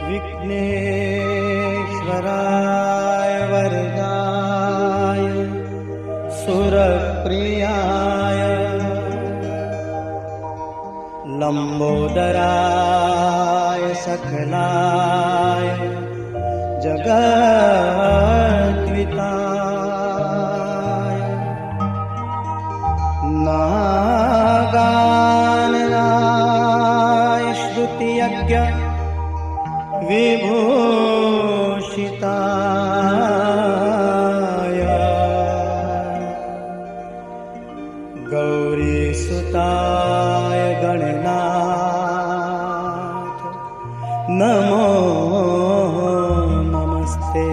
विघ्नेश्वराय वरदाय सुरप्रियाय लंबोदराय सकलाय जगद्विताय नागाननाय श्रुतियज्ञ विभूषिताय गौरीसुताय गणनाथ नमो नमस्ते।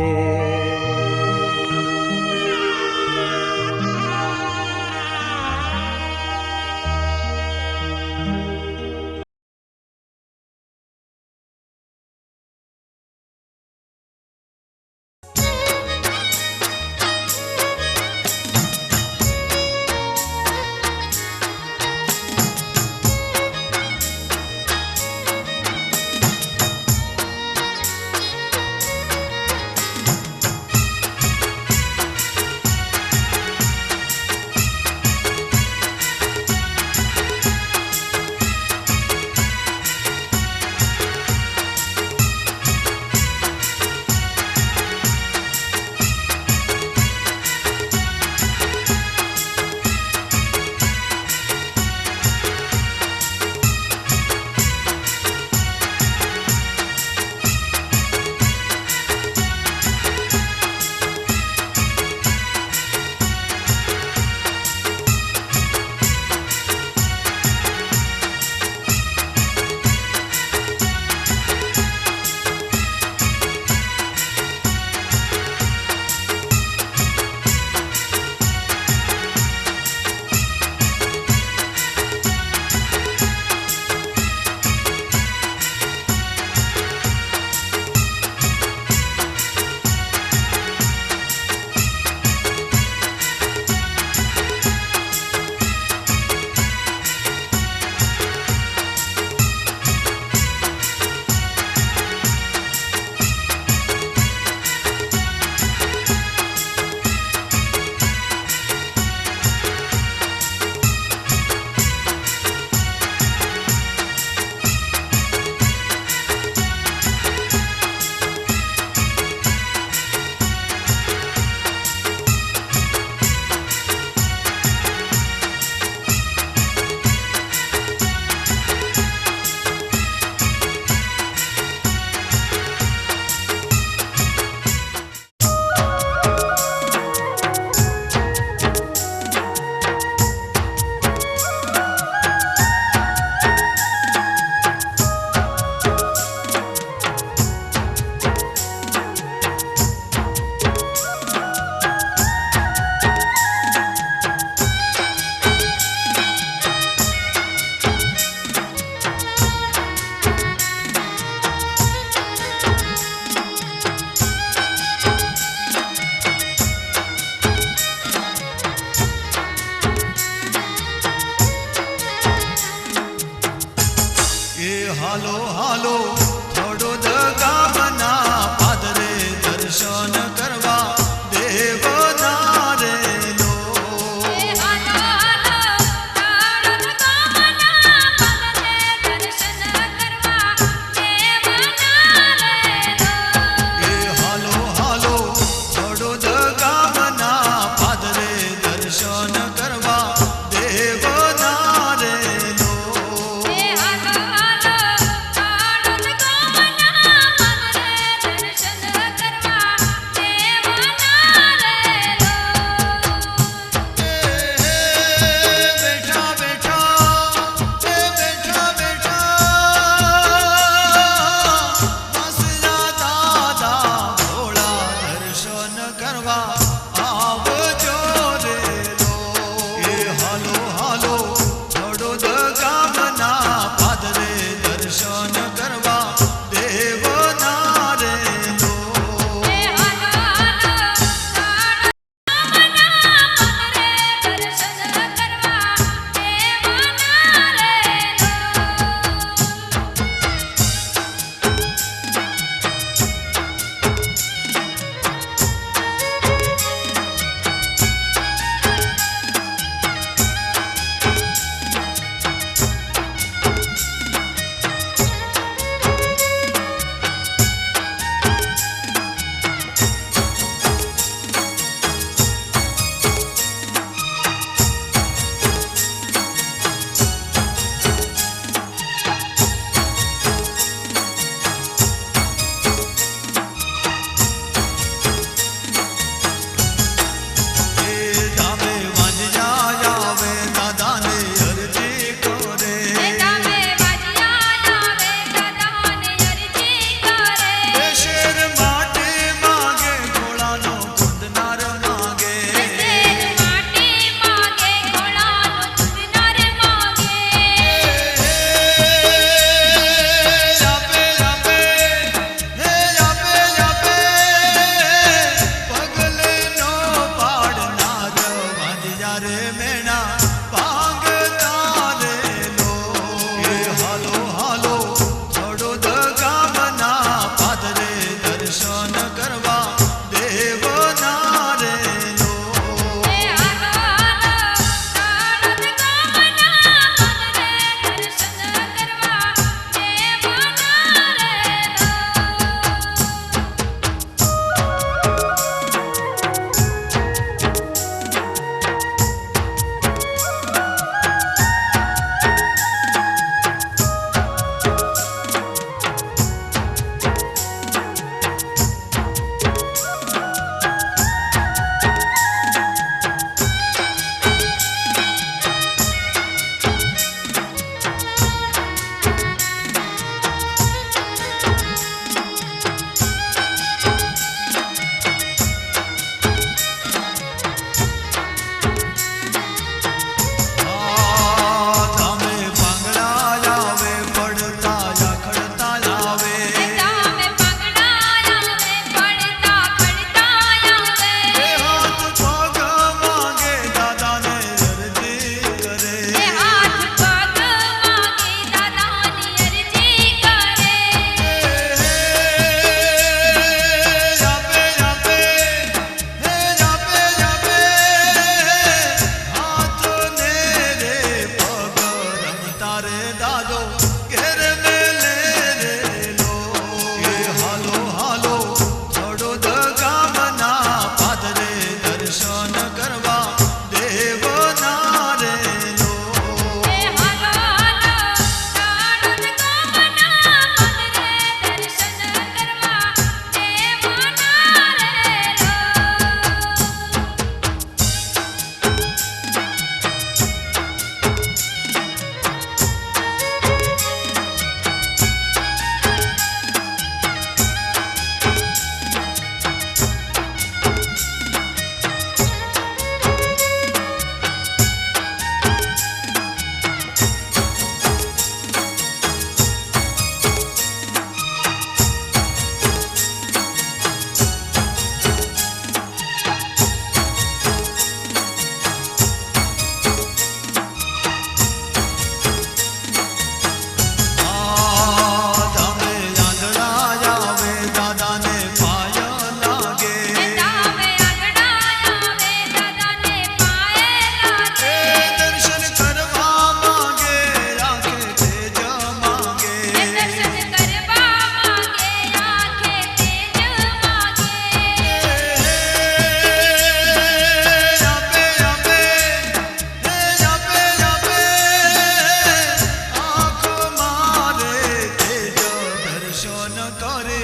करे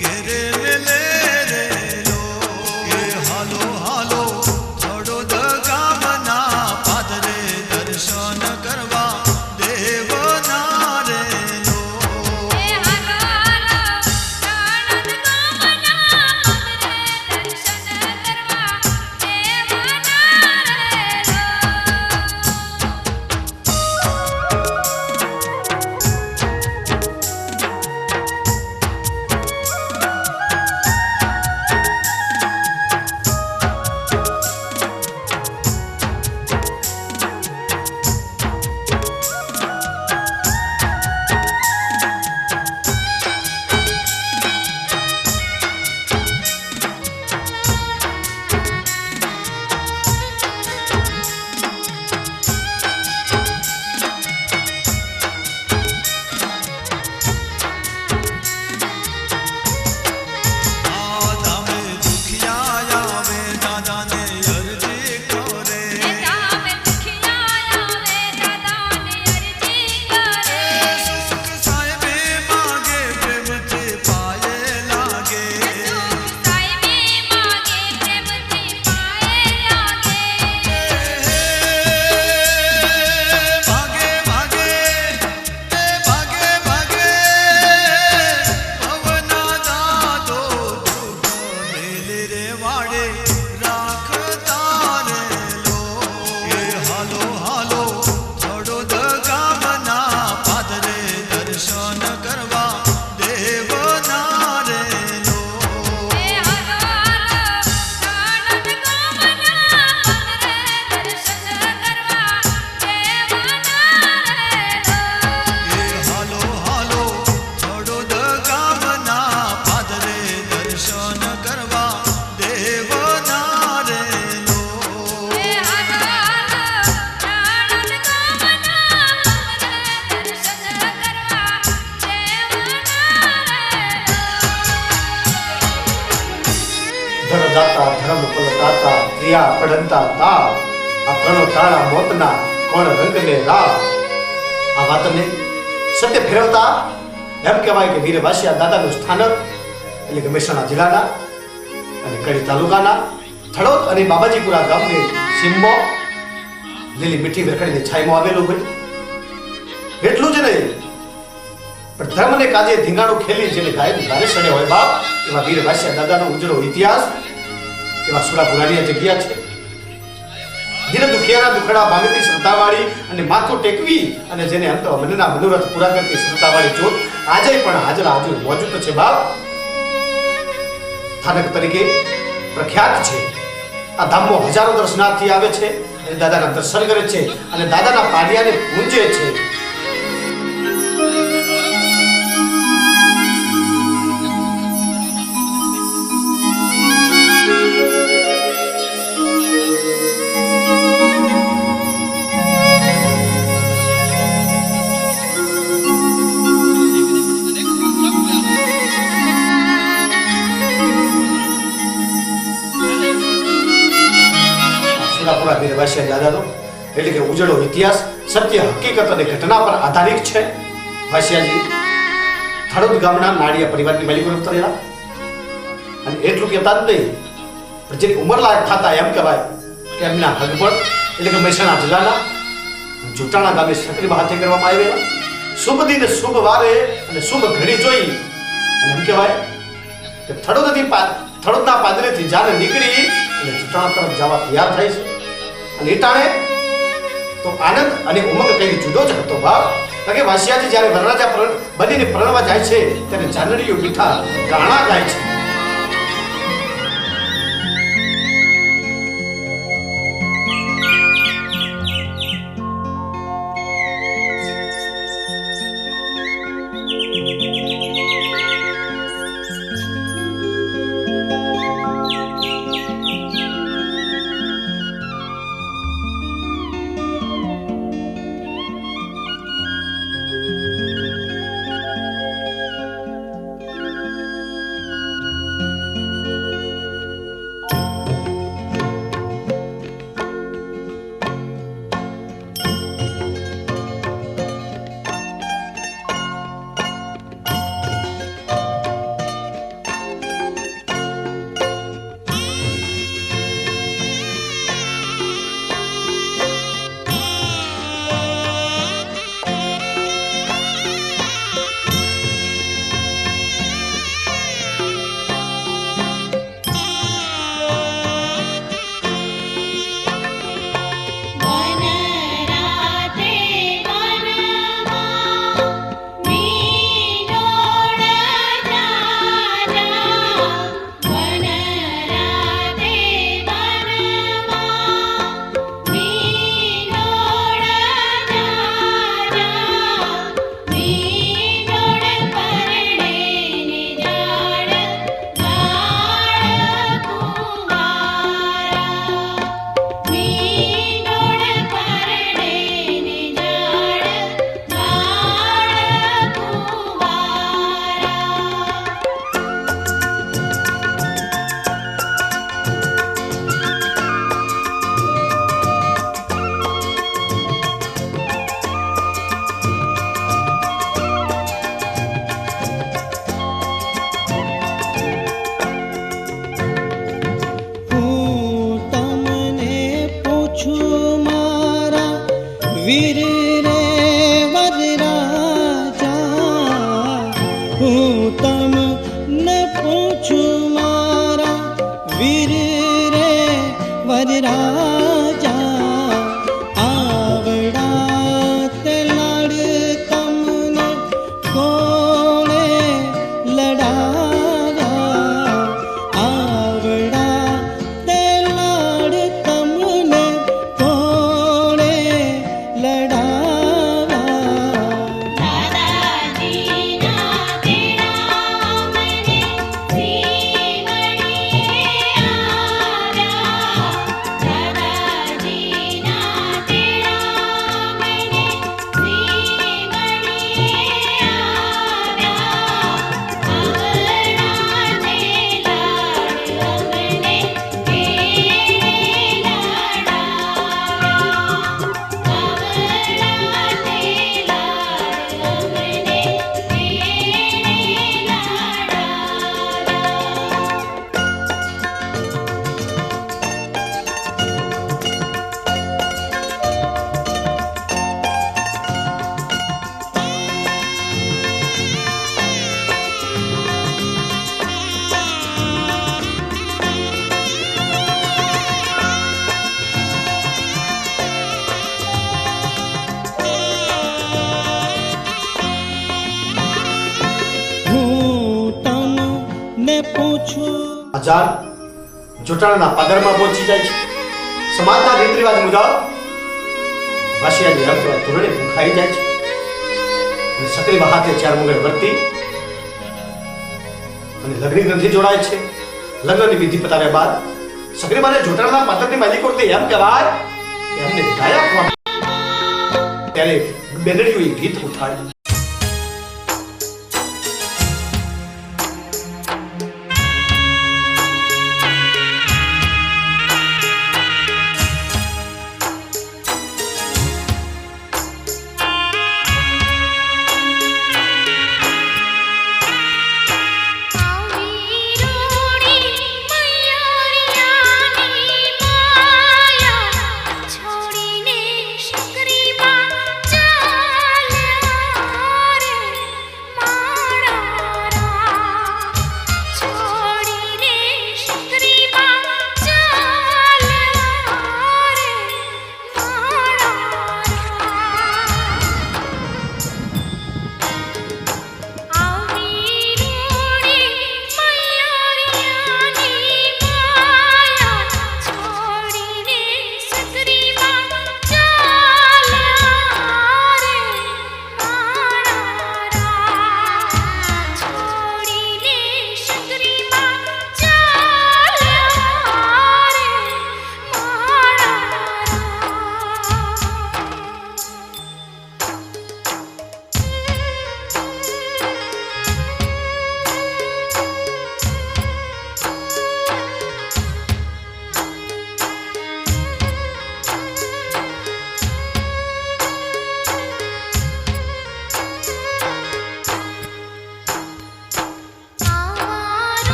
घेरे वेले रे लो ये हालो हालो थोड़ो गामना पादरे दर्शन करवा देवना रे लो એ હાલો હાલો ચાણદ ગામના પાદરે દર્શન કરવા દેવના રે લો ધનદાતા ધર્મ ફલદાતા ક્રિયા પડંતા તા આ પ્રણો તાળા મોતના કોણ રંગને રા આ વાતને સત્ય ફેરવતા એમ કહેવાય કે વીર વાસિયા દાદાનું સ્થાનક એટલે કે મહેસાણા જિલ્લાના અને કડી તાલુકાના થડોદ અને બાબાજીપુરા ગામની સીમમાં લીલી મીઠી વેરખડીની છાયમાં આવેલું હોય એટલું જ નહીં પણ ધર્મને કાજે ધીંગાણું ખેલી જેને ગાયબ ગારે સડે હોય બાપ એવા વીર વાસિયા દાદાનો ઉજળો ઇતિહાસ એવા સુરા પુરાણી જગ્યા છે દિન દુખિયાના દુખડા ભાંગતી શ્રદ્ધાવાળી અને માથું ટેકવી અને જેને અંત મનના મનોરથ પૂરા કરતી શ્રદ્ધાવાળી જોત આજે પણ હાજર હાજર મોજૂદ છે બાપ સ્થાનક તરીકે પ્રખ્યાત છે આ ધામમાં હજારો દર્શનાર્થી આવે છે અને દાદાના દર્શન કરે છે અને દાદાના પાડિયાને પૂજે છે વીર વાસિયા દાદાનો એટલે કે ઉજળો ઇતિહાસ સત્ય હકીકત અને ઘટના પર આધારિત છે. વાસિયાજી થડોદ ગામના નાડિયા પરિવારની માલિકો રહેલા અને એટલું કહેતા જ નહીં પણ જે ઉંમરલાયક થતા એમ કહેવાય કે એમના હગપણ એટલે કે મહેસાણા જિલ્લાના જોટાણા ગામે સક્રિય હાથે કરવામાં આવેલા શુભ દિન શુભ વારે અને શુભ ઘડી જોઈ અને એમ કહેવાય કે થડોદના પાદરેથી જ્યારે નીકળી અને જોટાણા તરફ જવા તૈયાર થાય છે અને ટાણે તો આનંદ અને ઉમંગ કઈ જુદો જ હતો બાપ કારણ કે વાસિયાજી જ્યારે વરરાજા બનીને પરણવા જાય છે ત્યારે જાનડીઓ મીઠા ગાણા ગાય છે. આવડા તે લાડ તમને કોણે લડાવા દાદાજીના તેડા મને શ્રીમણીએ આવ્યા દાદાજીના તેડા મને શ્રીમણીએ પૂછું આજાર જોટાણાના પાદરમાં પહોંચી જાય છે. સમાજના રીત રિવાજ મુજબ વાસિયાની રંગ ધોરણે ભૂખાઈ જાય છે અને સકરીમાં હાથે ચાર મુગલ વર્તી અને લગ્ન ગ્રંથિ જોડાય છે. લગ્નની વિધિ પતાવ્યા બાદ સકરીમાને જોટાણાના પાદરની માલિકો એમ કહેવાય કે અમને વિદાય આપવા ત્યારે બેનડીઓએ ગીત ઉઠાડ્યું.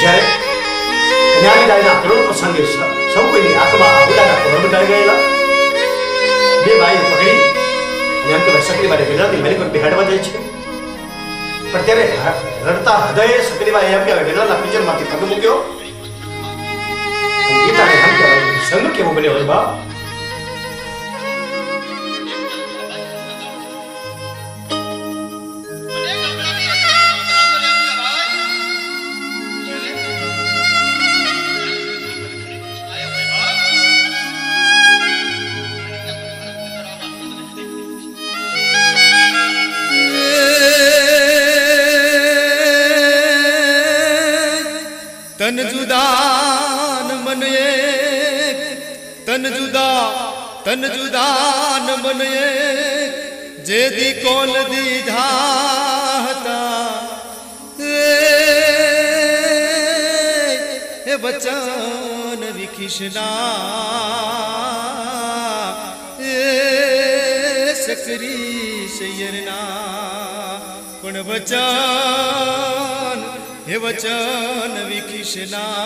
જ્યારે કન્યાની દાયના કરુણ પ્રસંગે સૌ કોઈની આંખમાં આબુદાના કોર બંધાઈ ગયેલા. બે ભાઈ પકડી અને એમ કે સકરીબાને વેલાથી માલિકો બેહાડવા જાય છે. પણ ત્યારે રડતા હૃદયે સકરીબાએ એમ કે વેલાના પિંજરમાંથી પગ મૂક્યો. ગીતાને એમ કે સંગ કેવો બન્યો હોય બાપ. તન જુદાન મને તન જુદા ન મને જે દી કોલ દીધા હતા એ વચન વિખિશના એ સકરી શયરના પણ વચન વિખિશના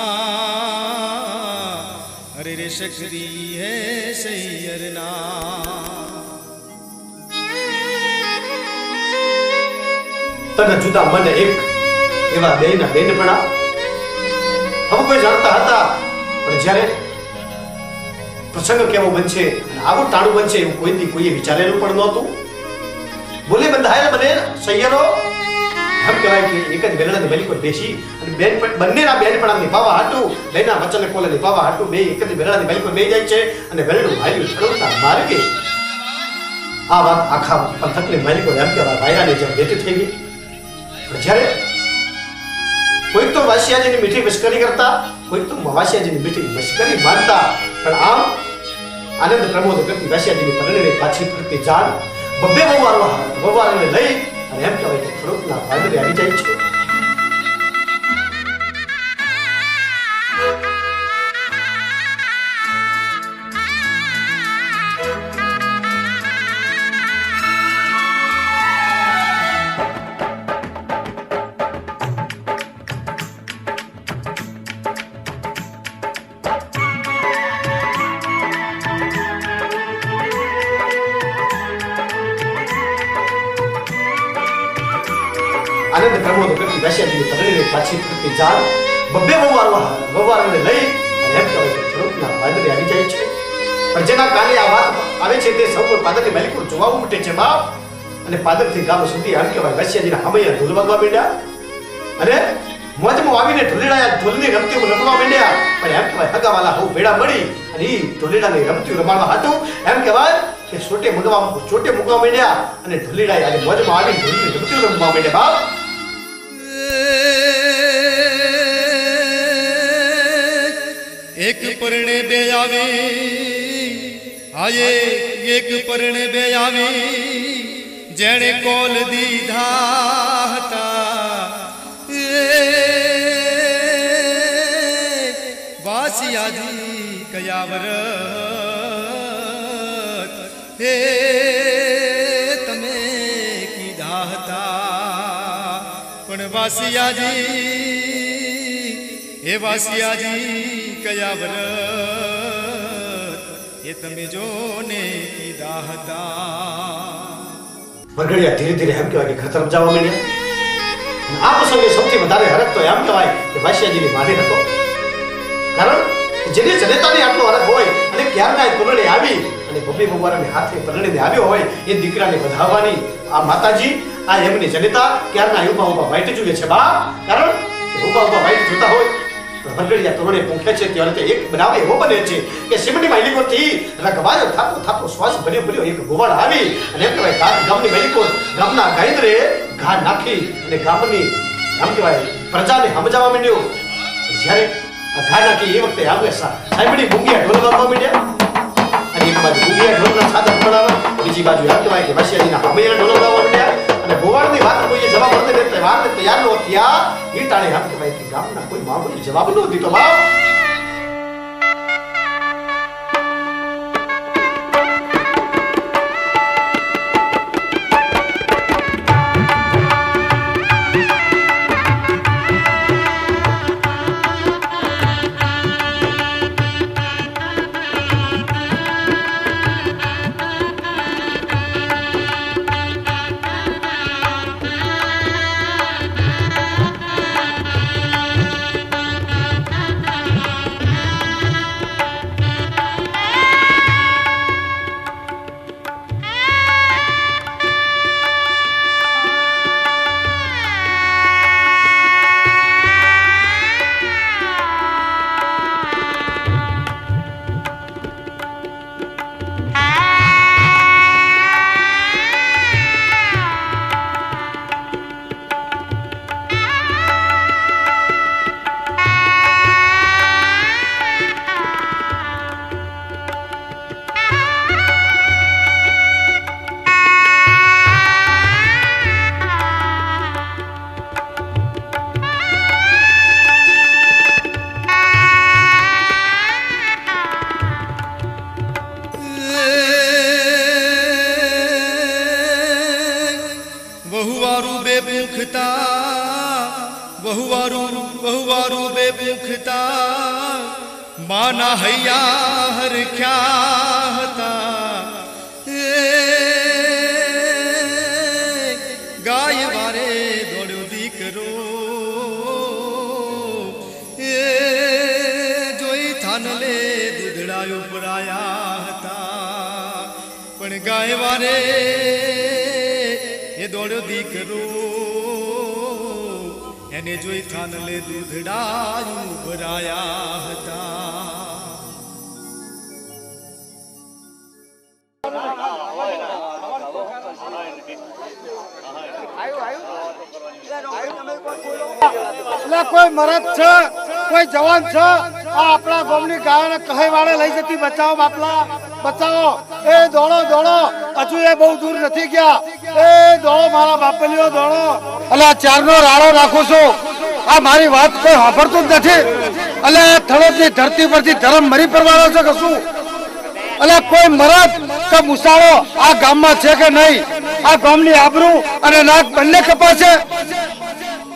અરે રે શકરી હે સૈયરના તને જુદા મને એક એવા બેના બેનપણા હવે કોઈ જાણતા હતા પણ જ્યારે પ્રસંગ કેવો બનશે અને આવું ટાણું બનશે એવું કોઈએ વિચારેલું પણ નહોતું. બોલે બંધાયેલા બને સૈયરો એમ કહેવાય કે એક જ વેલણાની બલી પર બેસી અને બંનેના બેનપણા નિભાવવા હાટું બેના વચન કોલે નિભાવવા હાટું બે એક જ વેલણાની બલી પર બેસી જાય છે અને વેલણું હાલ્યું ઠળવતા માર્ગે આ વાત આખા પંથકની માલિકો એમ કહેવાય વાયરાની જેમ બેઠી થઈ ગઈ. પણ જ્યારે કોઈક તો વાસિયાજીની મીઠી મશ્કરી કરતા કોઈક તો વાસિયાજીની મીઠી મશ્કરી માનતા પણ આમ આનંદ પ્રમોદ કરતી વાસિયાજીની પરણીને પાછી ફરતી જાણ બબ્બે વવારને લઈ અને એમ કહેવાય કે થોડુંકના ભાગરે આવી જાય છે. આનંદ પ્રમોદ કરતી વાસિયાજીની પરણીને પાછી ફરતી જાણ બબ્બે વવારને લઈ અને એમ કહેવાય કે થોડુંકના ભાગરે આવી જાય છે. પણ જેના કાને આ વાત આવે છે તે સૌ કોઈ પાદરની માલિકો જોવા ઉમટે છે બાપ અને પાદરથી ગામ સુધી એમ કહેવાય વાસિયાજીના હમૈયા ઢોલ વાગવા માંડ્યા અને મોજમાં આવીને ઢોલીડાયા ઢોલની રમતીઓ રમવા માંડ્યા. પણ એમ કહેવાય હગાવાલા બહુ ભેડા મળી અને એ ઢોલીડાની રમતીઓ રમાડવા હાટું એમ કહેવાય કે ચોટે મૂકવા માંડ્યા અને ઢોલીડાયા અને મોજમાં આવી ઢોલની રમતીઓ રમવા માંડ્યા બાપ. એક પરણે બે આવી આયે એક પરણે બે આવી જેણે કોલ દીધા હતા વાસિયાજી કયા વરત હે તમે કીધા હતા પણ વાસિયાજી કયા વ્રત એ તમે જોને કીધા હતા. વરઘડિયા ધીરે ધીરે એમ કહેવાય કે ઘર તરફ જવા માંડ્યા. આ પ્રસંગે સૌથી વધારે હરખ તો એમ કહેવાય કે વાસિયાજીની માને હતો. કારણ કે જેની જનેતાની આટલો હરખ હોય અને ક્યારના પરણે આવી અને બબ્બે વવારાને હાથે પરણીને આવ્યો હોય એ દીકરાને વધાવવાની આ માતાજી આ એમની જનેતા ક્યારના ઉભા વાઈટ જુએ છે બા. કારણ કે ઉભા વાઈટ જોતા હોય વરઘડિયા તોરણે પૂંખે છે ત્યારે એક બનાવ એવો બને છે કે સિમની માલિકોથી રગવાયો થાતો શ્વાસ ભર્યો એક ગોવાળ આવી અને એમ કહેવાય ગામની માલિકો ગામના ગાયંદ્રે ઘા નાખી અને ગામની આમ કહેવાય પ્રજાને સમજાવવા માંડ્યો. જ્યારે આ ઘા નાખી એ વખતે આવે સાહેબની મૂંગિયા ઢોલ વાગવા માંડ્યા અને એક બાજુ મૂંગિયા ઢોલના સાધન પડાવા બીજી બાજુ એમ કહેવાય કે વાસિયાજીના હમૈયાના ઢોલ વાગવા માંડ્યા અને ગોવાળની વાત કોઈએ જવાબ મળતે ને વાત તૈયાર નો થયા એ ટાણે એમ કહેવાય કે ગામના કોઈ મામૂલી જવાબ ન દીધો બાપ. મુખતા બહુવારું બે મુખતા માના હૈયા હરખ્યા હતા ગાય વારે દોડ્યો દીકરો જોઈ થાનલે દૂધડાયો પરાયા હતા પણ ગાય વારે એ દોડ્યો દીકરો એને જોઈ થાનલે દૂધડાયું ભરાયા હતા એટલે કોઈ મરદ છે કોઈ જવાન છે આ આપણા ગામની ગાયોને કહે વાળે લઈ જતી બચાવો બાપલા બચાવો એ દોડો દોડો હજુ એ બહુ દૂર નથી ગયા એ દોડો મારા બાપલીઓ દોડો એટલે આ ચારનો રાડો રાખું છું આ મારી વાત કોઈ સાંભળતું જ નથી એટલે થળોદની ધરતી પરથી ધર્મ મરી પરવાનો છે કે શું એટલે કોઈ મરદ કે મુસાળો આ ગામમાં છે કે નહીં આ ગામની આબરૂ અને નાક બંને કપાશે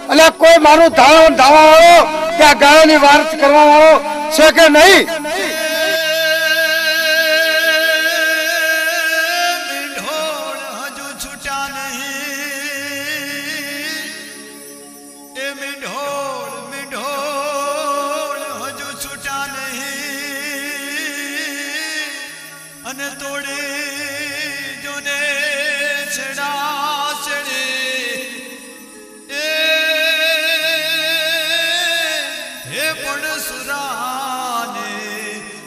એટલે કોઈ મારું ધાવા વાળો કે આ ગાયોની વાત કરવા વાળો છે કે નહીં અને તોડે જોને છડા છડે હે પણ સુરાને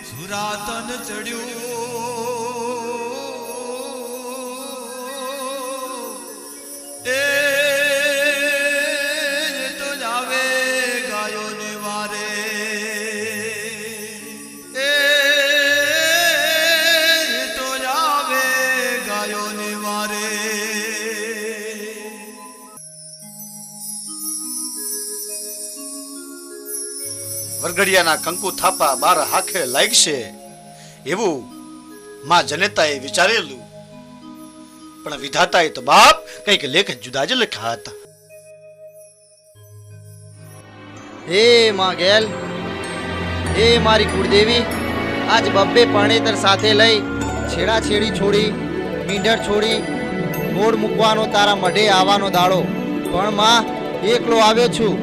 સુરાતન ચડ્યું એ તો જાવે ગાયોને વારે વરઘડિયાના કંકુ થાપા બાર હાખે લાગશે એવું માં જનેતાએ વિચારેલું પણ વિધાતાએ તો બાપ કંઈક લેખ જુદા જ લખ્યા હતા હે માં ગેલ હે મારી કુળદેવી આજ બબ્બે પરણેતર સાથે લઈ છેડાછેડી છોડી મીંઢર છોડી મોડ મૂકવાનો તારા મઢે આવવાનો દાડો પણ માં એકલો આવ્યો છું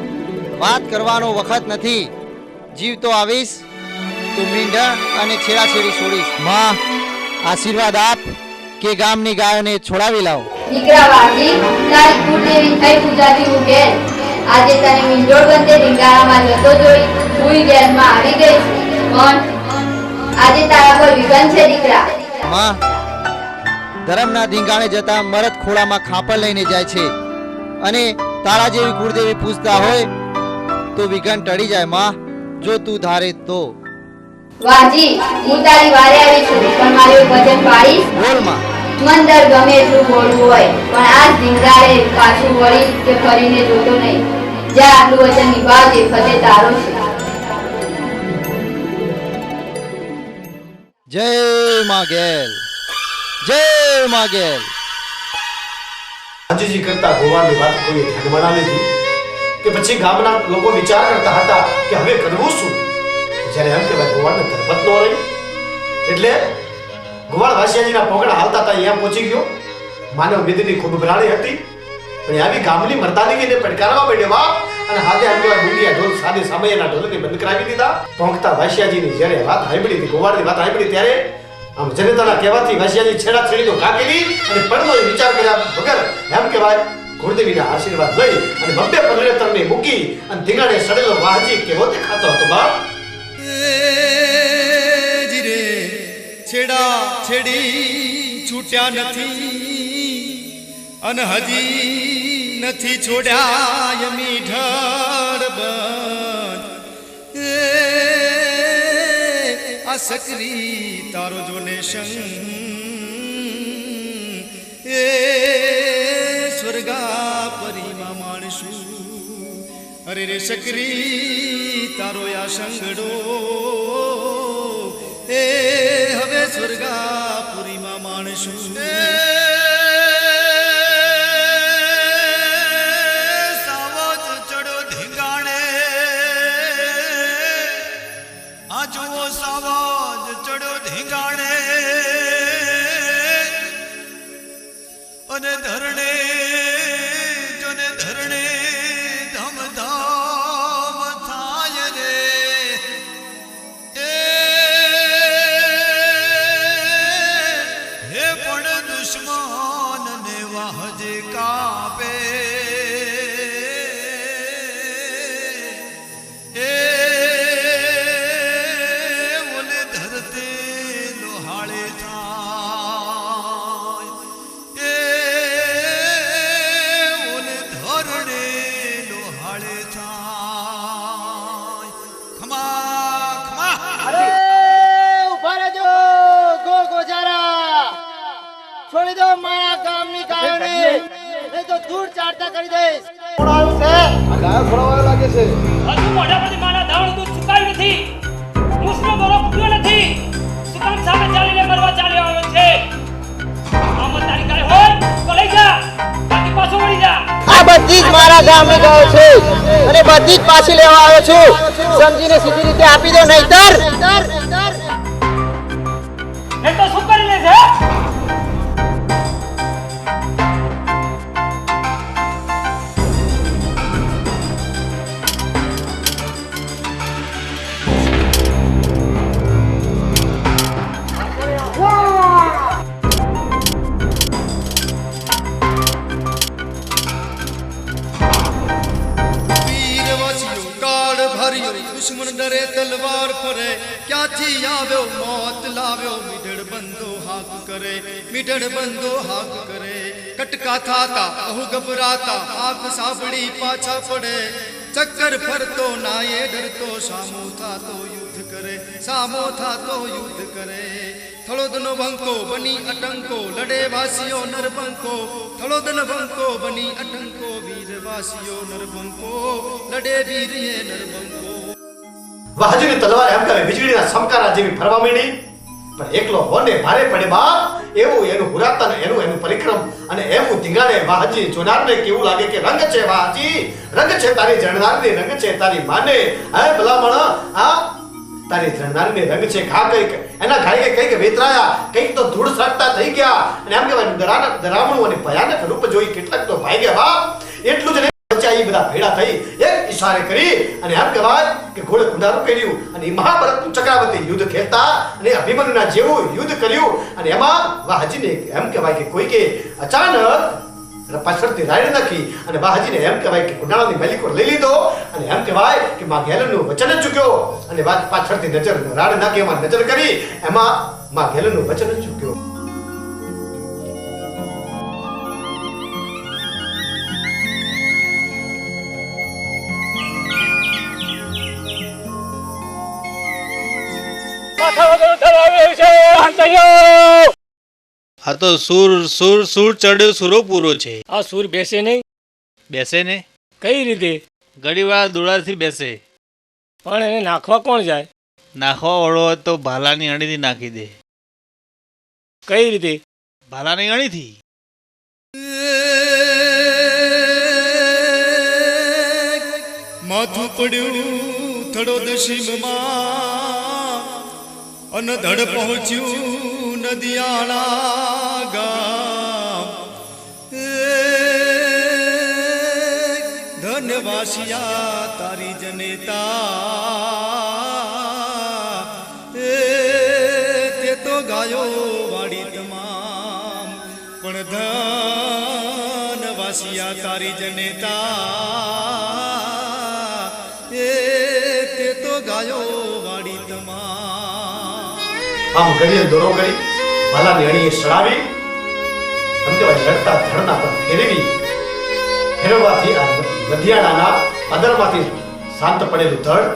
વાત કરવાનો વખત નથી જીવતો આવીશ તો મીંઢર અને છેડાછેડી છોડીશ માં આશીર્વાદ આપ કે ગામની ગાયોને છોડાવી લાવો દીકરા વાજી તારી કુળદેવી થઈ પૂજાતી હું ઘેર આજે તને મીંડોળ બંધે રીંગાણામાં જતો જોઈ હું ઘેરમાં આવી ગઈ પણ આજે તારા પર વિઘન છે દીકરા માં ધર્મના ધીંગાણે જતા મરદ ખોળામાં ખાપર લઈને જાય છે અને તારા જેવી કુળદેવી પૂજતા હોય તો વિઘન ટળી જાય માં જો તું ધારે તો વાજી હું તારી વારે આવી છું પણ મારું વચન પાડીશ બોલ માં મંદર ગમે એટલું બોલવું હોય પણ આ ધીંગાળે પાછું વળી કે ફરીને જોતો નહીં જા આટલું વચન નિભાવજે ફતે તારો છે જય માં ગેલ જય માં ગેલ હાજીજી કરતા ગોવાની વાત કોઈ ધ્યાનમાં ના લીધી કે પછી ગામના લોકો વિચાર કરતા હતા કે હવે કરવું શું જ્યારે એમ કે ભાઈ ગોવાળને ધરપત ન રહી એટલે ગોવાળ વાસિયાજીના પોગડા હાલતા હતા અહીંયા પહોંચી ગયો માનવ વિધિની ખૂબ ભરાણી હતી પણ આવી ગામની મરદાનગીને પડકારવા માંડ્યો બાપ અને હાથે આગળ ગુંડિયા ઢોલ સાદે સામૈયાના ઢોલને બંધ કરાવી દીધા પોંખતા વાસિયાજીની જ્યારે વાત સાંભળી હતી ગોવાળની વાત સાંભળી ત્યારે આમ જનતાના કહેવાથી વાસિયાજી છેડાછેડી તો કાપી અને પડનો વિચાર કર્યા વગર એમ કહેવાય કુળદેવીના આશીર્વાદ લઈ અને બબ્બે પરલેતરને મૂકી અને ધીંગાણે સડેલો વાહજી કેવો દેખાતો હતો બાપ જીરે છેડા છેડી છૂટ્યા નથી અને હજી નથી છોડ્યા યમી ઢળ બંધ આ સકરી તારો જોને સંગ એ સ્વર્ગા પરીમાં માણશું અરે રે સકરી તારો આ સંગડો એ હવે સ્વર્ગાપુરીમાં માણશું કરી દઈશ. કોણ આવ્યું છે આ ગાયો ખોળવાયો લાગે છે હજુ મોઢા પરથી માના દાવણ દૂધ સુકાયું નથી. મૂસનો દોરો ફૂટ્યો નથી. સુકામ સામે ચાલીને મરવા ચાલ્યો આવ્યો છે. આમાં તારી ગાય હોય તો લઈ જા, બાકી પાછો વળી જા. આ બધી જ મારા ગામની ગાયો છે અને બધી જ પાછી લેવા આવ્યો છું. સમજીને સીધી રીતે આપી દો, નહીતર નહીં તો શું કરી લેશે? વીરવાસીઓ કાળ ભર્યો દુશ્મન ડરે તલવાર ફરે ક્યાંથી આવ્યો મોત લાવ્યો મીઠડ બંધો હાક કરે મીઠડ બંધો હાક કરે કટકા થાતા બહુ ગભરાતા હાક સાંભળી પાછા પડે ચક્કર ફરતો નાયે ડરતો સામો થાતો યુદ્ધ કરે સામો થાતો યુદ્ધ કરે થળોદનો બંકો બની અટંકો લડે વાસીઓ નરબંકો થળોદનો બંકો બની અટંકો વીરવાસીઓ નરબંકો લડે વીરીએ નરબંકો વાહજીની તલવાર એમ કરે વીજળીના સમકારા જેવી ફરવા માંડી પણ એકલો હોને ભારે પડે બાપ એવું એનું હુરાતન એનું પરિક્રમ અને એવું ધીંગાણે વાહજી જોનારને કેવું લાગે કે રંગ છે વાહજી રંગ છે તારી જણનારની રંગ છે તારી માને હે ભલામણ આ તારી જણનારની રંગ છે ઘા કઈક એના ઘાયે કઈક વેતરાયા કઈક તો ધૂળ સળગતા થઈ ગયા અને એમ કહેવાય ડરામણું અને ભયાનક રૂપ જોઈ કેટલાક તો ભાઈ ગયા બાપ એટલું જ એ બધા ભેડા થઈ એક ઈશારે કરી અને એમ કહેવાય કે ઘોડે કુંડારું કર્યું અને એ મહાભારતનું ચક્રાવતી યુદ્ધ ખેલતા અને અભિમન્યુના જેવું યુદ્ધ કર્યું અને એમાં વાહજીને એમ કહેવાય કે કોઈ કે અચાનક પાછળથી રાયડ નાખી અને વાહજીને એમ કહેવાય કે કુંડાળાની મેલીકો લઈ લીધો અને એમ કહેવાય કે માં ગેલનનું વચન જ ચૂક્યો અને પાછળથી નજર રાડ નાખી એમાં નજર કરી એમાં માં ગેલનનું વચન જ ચૂક્યો. આ તો સુર સુર સુર ચડ્યો સુરો પૂરો છે. આ સૂર બેસે નહીં. બેસે ને કઈ રીતે? ઘડી વાર દોડાથી બેસે. પણ એને નાખવા કોણ જાય? નાખવા વાળો હોય તો ભાલાની અણીથી નાખી દે. કઈ રીતે? ભાલાની અણીથી. માથું પડ્યું થડોદ શિવમાં અને ધડ પહોંચ્યું નદિયાળા ગામ ધન્યવાસિયા તારી જનેતા તે તો ગાયો વાડી તમામ પણ ધનવાસિયા તારી જનેતા તે તો ગાયો વાડી તમામ આમ ઘડીએ દોરો કરી ભાલાની અણીએ સડાવી એમ કહેવાય લડતા ધડના પર ફેરવવાથી આ લધિયાણાના પદરમાંથી શાંત પડેલું ધડ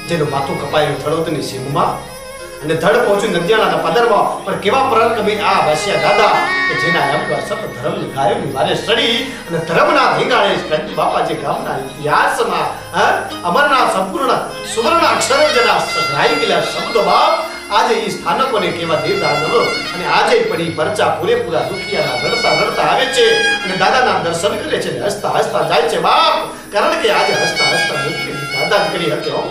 જેનું માથું કપાયેલું થળોદની સીમમાં અને ધડ પહોંચ્યું નદિયાણાના પદરમાં પણ કેવા પરાક્રમી આ વાસિયા દાદા કે જેના એમ સત ધર્મની ગાયોની વારે સડી અને ધર્મના ધીંગાણે કંઠી બાપાજી ગામના ઇતિહાસમાં અમરના સંપૂર્ણ સુવર્ણ અક્ષરો જેના સઘરાઈ ગયેલા શબ્દો બાપ આજે એ સ્થાનકોને કેવા દેવદાર નવો અને આજે પણ એ પરચા પૂરેપૂરા દુખિયાના રડતા રડતા આવે છે અને દાદાના દર્શન કરે છે હસતા હસતા જાય છે બાપ કારણ કે આજે હસતા હસતા મુક્તિ દાદા જ કરી શકે હો.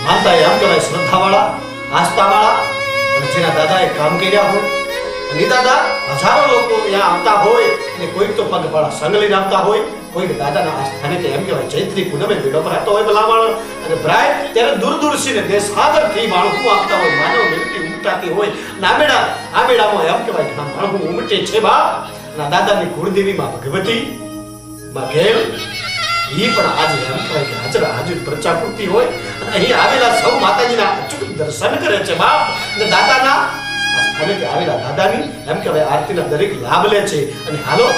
માનતા એમ કહેવાય શ્રદ્ધાવાળા, આસ્થાવાળા, અને જેના દાદાએ કામ કર્યા હોય. અને ઈ દાદા હજારો લોકો અહીંયા આવતા હોય અને કોઈક તો પગપાળા સંગ લઈને આવતા હોય, કોઈક દાદાના આ સ્થાને કે એમ કહેવાય ચૈત્રી પૂનમે ભીડો ભરાતો હોય ભલામણ. અને ભરાય ત્યારે દૂર દૂરથી ને દેશાંતરથી માણસો આવતા હોય, માનવ નિવૃત્તિ ઉમટાતી હોય. નામેડા આ મેળામાં એમ કહેવાય કે માણસો ઉમટે છે બા. અને દાદાની કુળદેવીમાં ભગવતી માં ઘેર ઈ પણ આજે એમ કહેવાય કે હાજર પ્રજા પૂરતી હોય. અને અહીં આવેલા સૌ માતાજીના અચૂક દર્શન કરે છે બાપ. અને દાદાના આ સ્થાને આવેલા દાદાની એમ કહેવાય આરતીના દરેક લાભ લે છે. અને હાલો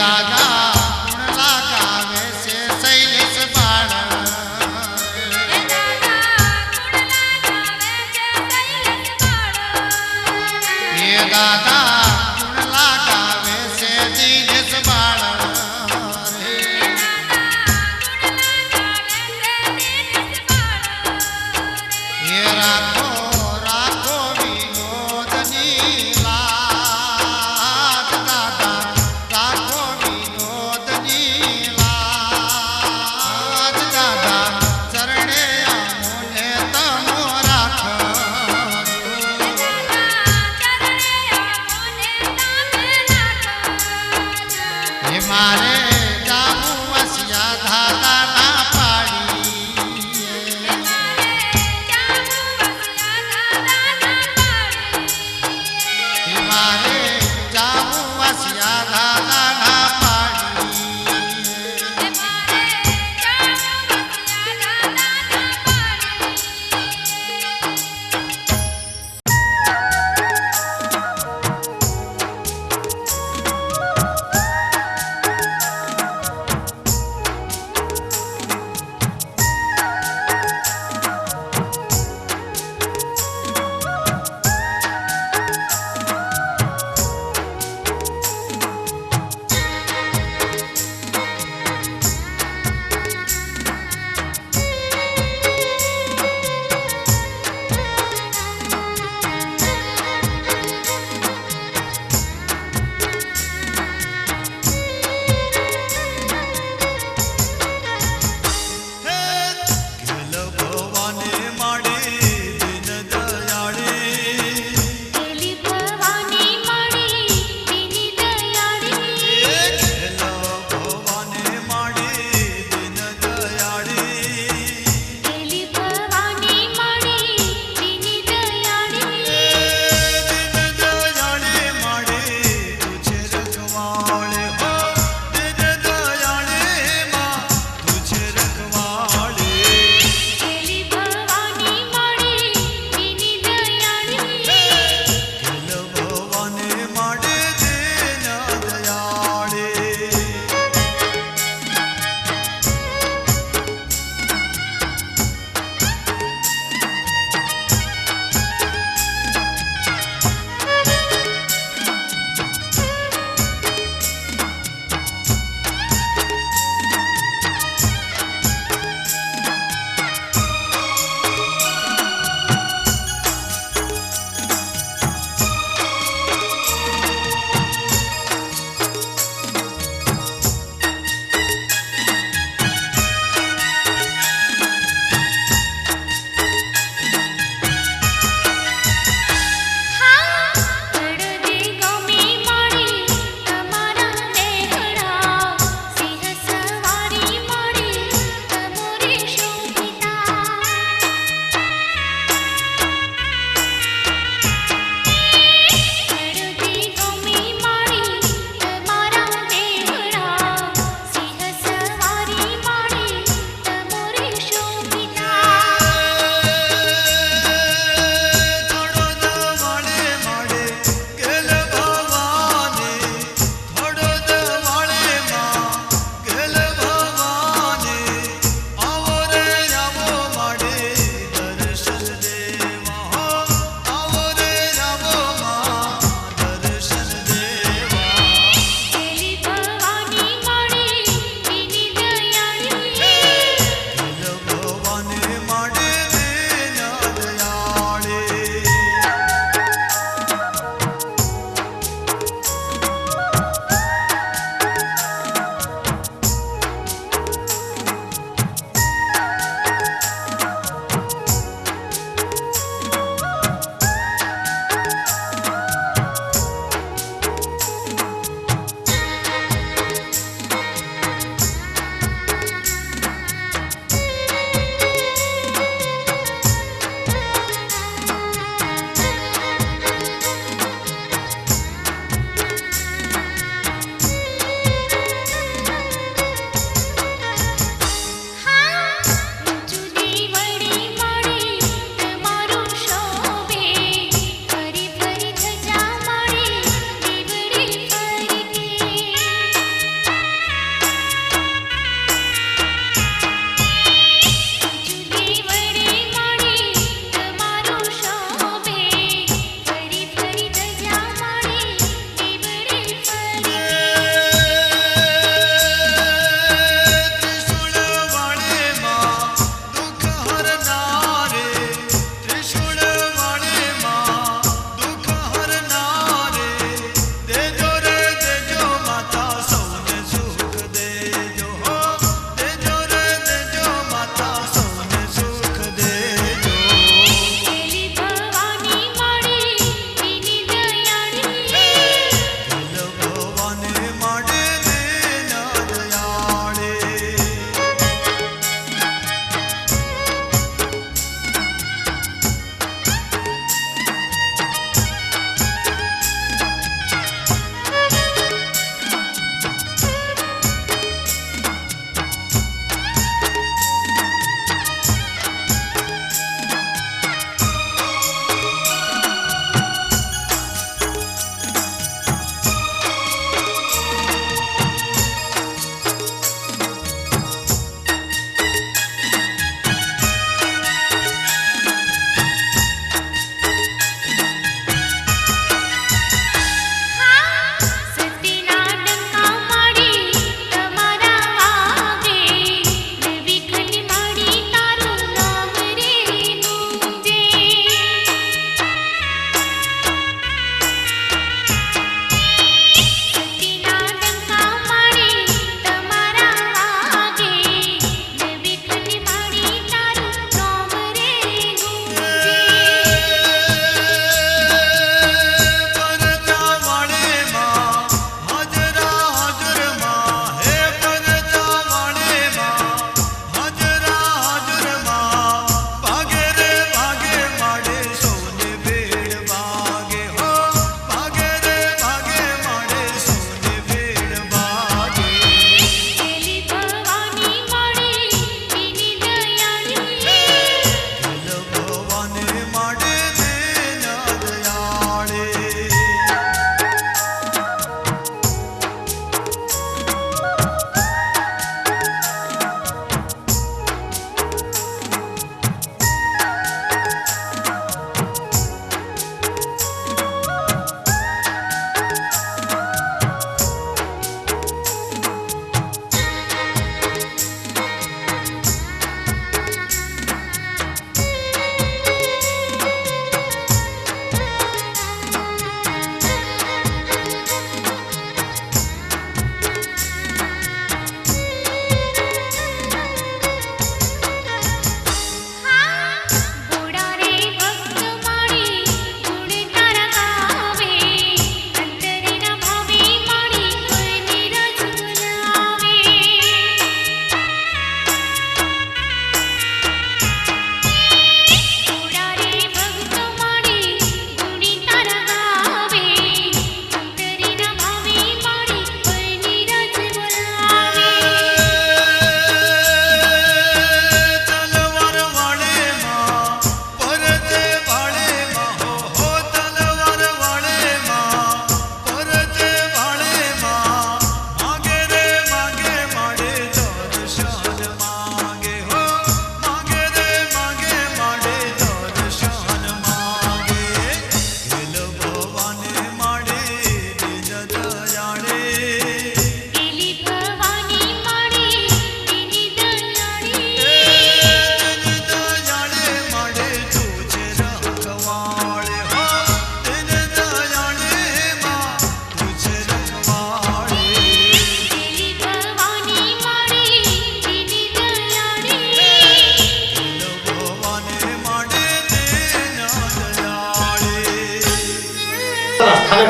દાદા ગુણ લાગાવે છે શૈલેષ બાળ એ દાદા ગુણ લાગાવે છે દિનેશ બાળ એ રાખો રાખો વિનોદની લાજ દાદા રાખો વિનોદ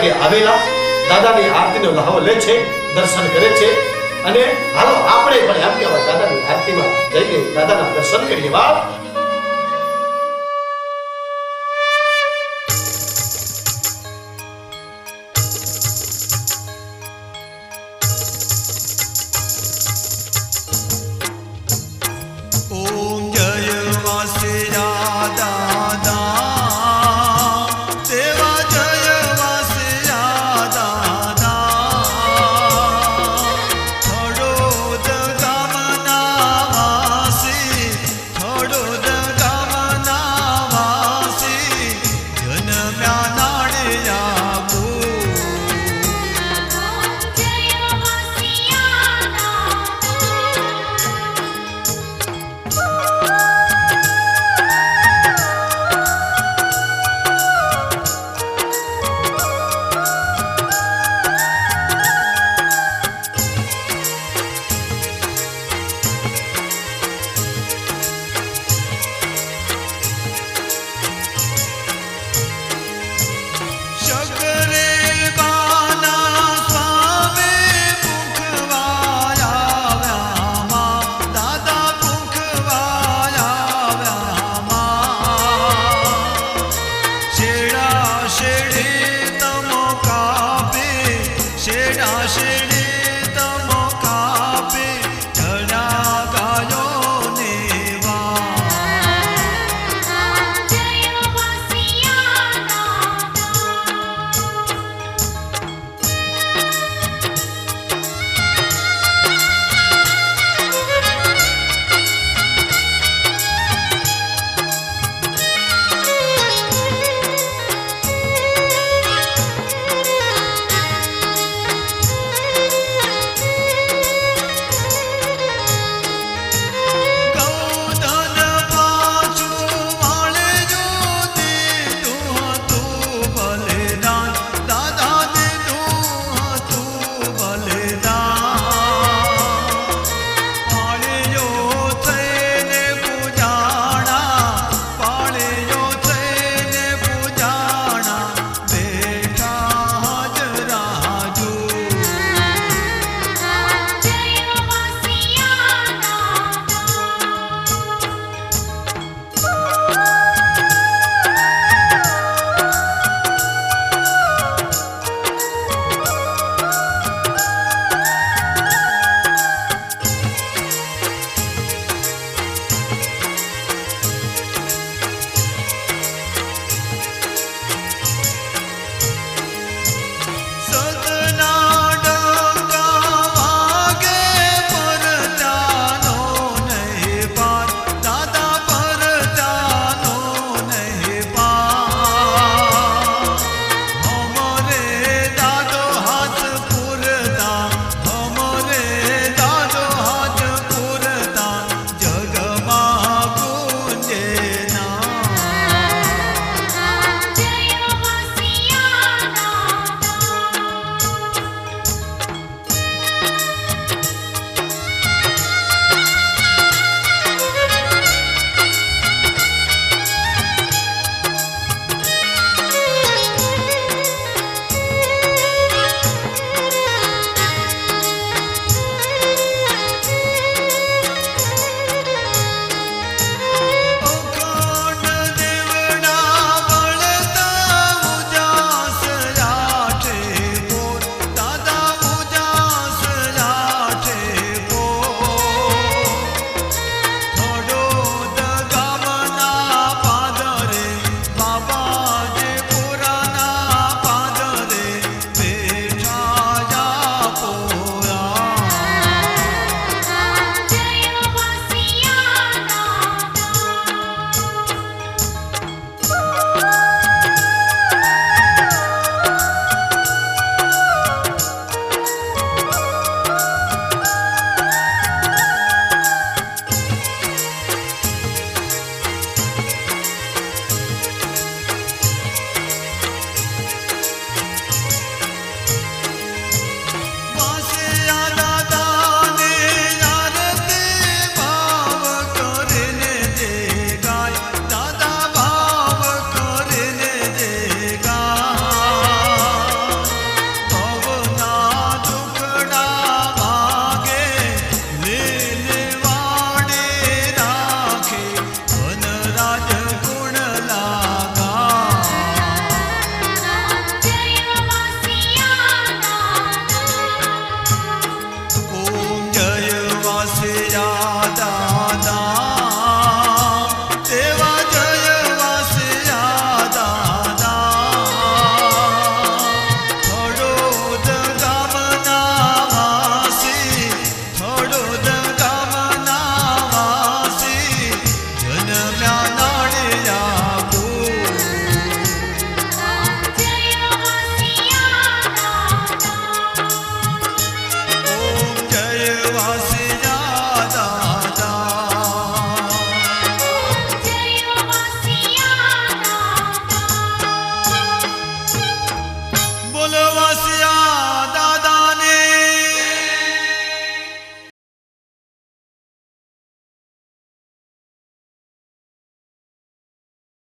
માર્ગે આવેલા દાદાની આરતીનો લહાવો લે છે, દર્શન કરે છે અને હાલો આપણે પણ એમ કહેવાય દાદાની આરતીમાં જઈને દાદાના દર્શન કરીએ. વાહ